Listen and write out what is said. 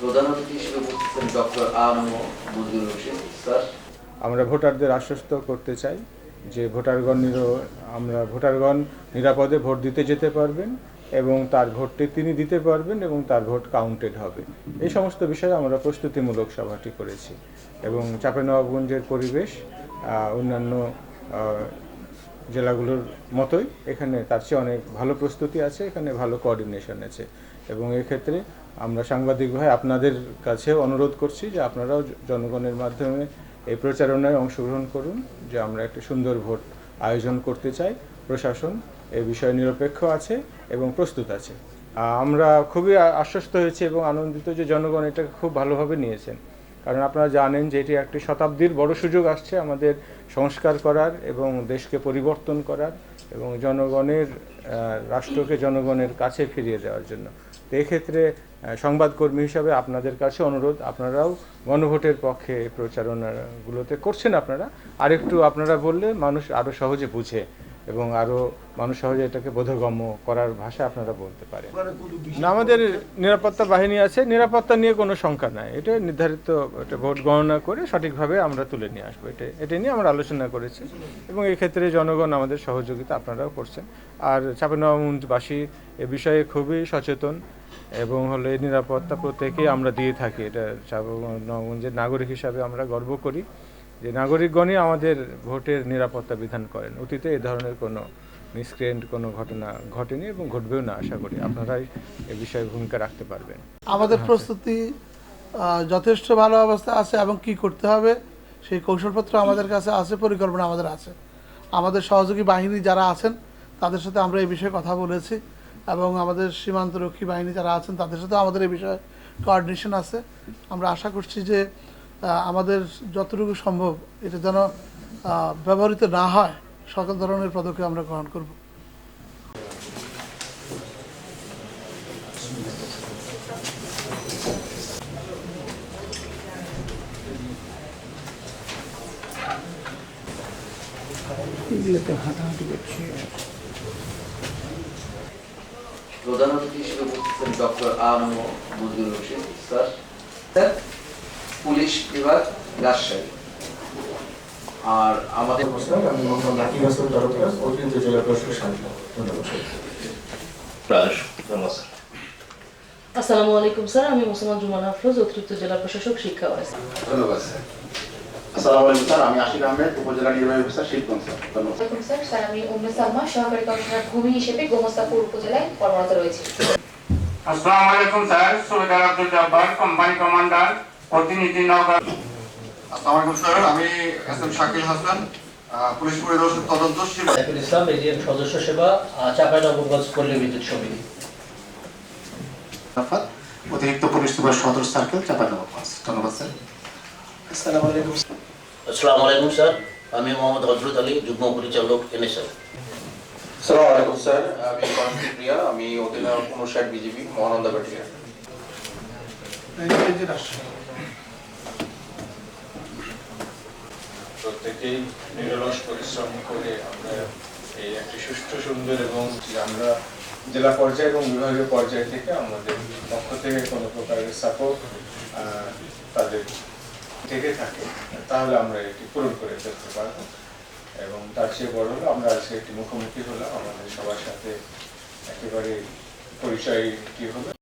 প্রধান অতিথি হিসেবে উপস্থিত ছিলেন ডক্টর আনম মঞ্জুর হোসেন স্যার। আমরা ভোটারদের আশ্বস্ত করতে চাই যে ভোটারগণ নিরাপদে ভোট দিতে যেতে পারবেন এবং তার ভোটটি তিনি দিতে পারবেন এবং তার ভোট কাউন্টেড হবে। এই সমস্ত বিষয়ে আমরা প্রস্তুতিমূলক সভাটি করেছি এবং চাঁপাইনবাবগঞ্জের পরিবেশ অন্যান্য জেলাগুলোর মতোই এখানে তার চেয়ে অনেক ভালো প্রস্তুতি আছে, এখানে ভালো কোঅর্ডিনেশন আছে এবং এক্ষেত্রে আমরা সাংবাদিক ভাই আপনাদের কাছেও অনুরোধ করছি যে আপনারাও জনগণের মাধ্যমে এই প্রচারণায় অংশগ্রহণ করুন যে আমরা একটা সুন্দর ভোট আয়োজন করতে চাই। প্রশাসন এই বিষয়ে নিরপেক্ষ আছে এবং প্রস্তুত আছে। আমরা খুবই আশ্বস্ত হয়েছি এবং আনন্দিত যে জনগণ এটাকে খুব ভালোভাবে নিয়েছেন, কারণ আপনারা জানেন যে এটি একটি শতাব্দীর বড় সুযোগ আসছে আমাদের সংস্কার করার এবং দেশকে পরিবর্তন করার এবং রাষ্ট্রকে জনগণের কাছে ফিরিয়ে দেওয়ার জন্য। তো এক্ষেত্রে সংবাদকর্মী হিসাবে আপনাদের কাছে অনুরোধ, আপনারাও গণভোটের পক্ষে প্রচারণাগুলোতে করছেন আপনারা বললে মানুষ আরও সহজে বুঝে এবং আরও মানুষ সহজে এটাকে বোধগম্য করার ভাষা আপনারা বলতে পারেন। না, আমাদের নিরাপত্তা বাহিনী আছে, নিরাপত্তা নিয়ে কোনো শঙ্কা নাই। এটা নির্ধারিত ভোট গণনা করে সঠিকভাবে আমরা তুলে নিয়ে আসবো, এটা নিয়ে আমরা আলোচনা করেছি এবং এক্ষেত্রে জনগণ আমাদের সহযোগিতা আপনারাও করছেন। আর চাঁপাইনবাবগঞ্জবাসী এ বিষয়ে খুবই সচেতন এবং নিরাপত্তা প্রত্যেকেই আমরা দিয়ে থাকি। এটা চাঁপাইনবাবগঞ্জের নাগরিক হিসাবে আমরা গর্ব করি যে নাগরিকগণই আমাদের ভোটের নিরাপত্তা বিধান করেন। অতীতে এ ধরনের কোনো মিসক্রিয়েন্ট কোনো ঘটনা ঘটেনি এবং ঘটবেও না। আশা করি আপনারাই এ বিষয়ে ভূমিকা রাখতে পারবেন। আমাদের প্রস্তুতি যথেষ্ট ভালো অবস্থায় আছে এবং কি করতে হবে সেই কৌশলপত্র আমাদের কাছে আছে, পরিকল্পনা আমাদের আছে। আমাদের সহযোগী বাহিনী যারা আছেন তাদের সাথে আমরা এই বিষয়ে কথা বলেছি এবং আমাদের সীমান্তরক্ষী বাহিনী যারা আছেন তাদের সাথে আমাদের এই বিষয়ে কোঅর্ডিনেশন আছে। আমরা আশা করছি যে আমাদের যতটুকু সম্ভব এটা যেন ব্যবহৃত না হয় সকল ধরনের পদক্ষেপ আমরা গ্রহণ করব। প্রধান অতিথি হিসেবে উপস্থিত ছিলেন ডক্টর আনম মঞ্জুর হোসেন স্যার। পুলিশ বিভাগ রাজশাহী। আর আমাদের আসসালামু আলাইকুম স্যার, আমি মুসলমান জুমান আফরোজ, অতিরিক্ত জেলা প্রশাসক শিক্ষা অফিসার। ধন্যবাদ স্যার। আসসালামু আলাইকুম স্যার, আমি আশিক আহমেদ, উপজেলা নির্বাহী অফিসার শিবগঞ্জ স্যার। ধন্যবাদ স্যার। আমি উম্মে সালমা, সহকারী কমিশনার ভূমি হিসেবে গোমস্তাপুর উপজেলায় কর্মরত রয়েছি। আসসালামু আলাইকুম স্যার, সুবেদার আব্দুল জব্বার, কোম্পানি কমান্ডার, প্রতিনিধি নওগাঁ। আসসালামু আলাইকুম স্যার, আমি এসএম শাকিল হাসান, পুলিশ পরিদর্শক তদন্ত সাইফুল ইসলাম, এজিএম সদস্য সেবা, চাঁপাইনবাবগঞ্জ পল্লী বিদ্যুৎ সমিতি। অতিরিক্ত পুলিশ সুপার সদর সার্কেল চাঁপাইনবাবগঞ্জ। ধন্যবাদ স্যার। আসসালামু আলাইকুম স্যার, আমি মোহাম্মদ হযরত আলী, যুগ্ম পরিচালক এনএসএল। আসসালামু আলাইকুম স্যার, আমি কনস্টেবল প্রিয়া, আমি অধিনায়ক 59 বিজিবি মহানন্দা ব্যাটালিয়ন। প্রত্যেকেই নিরলস পরিশ্রম করে আমরা এই একটি সুষ্ঠু সুন্দর এবং আমরা জেলা পর্যায়ে এবং বিভাগীয় পর্যায় থেকে আমাদের পক্ষ থেকে কোনো প্রকারের সাপোর্ট তাদের থেকে থাকে তাহলে আমরা এটি পূরণ করে ফেলতে পারবো এবং তার চেয়ে বড় হলো আমরা আজকে একটি মুখোমুখি হলাম, আমাদের সবার সাথে একেবারে পরিচয় কি হলো